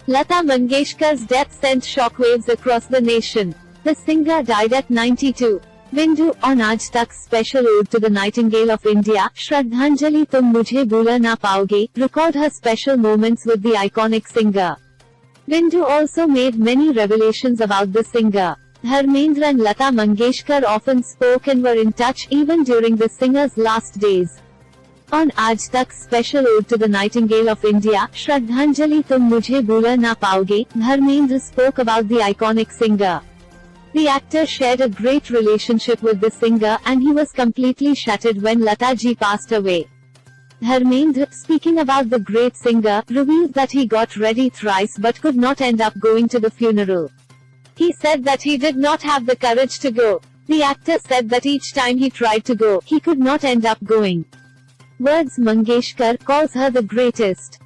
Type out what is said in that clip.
Lata Mangeshkar's death sent shockwaves across the nation. The singer died at 92. Bindu, on Aaj Tak's special ode to the Nightingale of India, Shraddhanjali Tum Mujhe Bhula Na Paoge, record her special moments with the iconic singer. Bindu also made many revelations about the singer. Dharmendra and Lata Mangeshkar often spoke and were in touch even during the singer's last days. On Aaj Tak's special ode to the Nightingale of India, Shraddhanjali Tum Mujhe Bhula Na Paoge, Dharmendra spoke about the iconic singer. The actor shared a great relationship with the singer and he was completely shattered when Lata ji passed away. Dharmendra, speaking about the great singer, revealed that he got ready thrice but could not end up going to the funeral. He said that he did not have the courage to go. The actor said that each time he tried to go, he could not end up going. Words Mangeshkar calls her the greatest.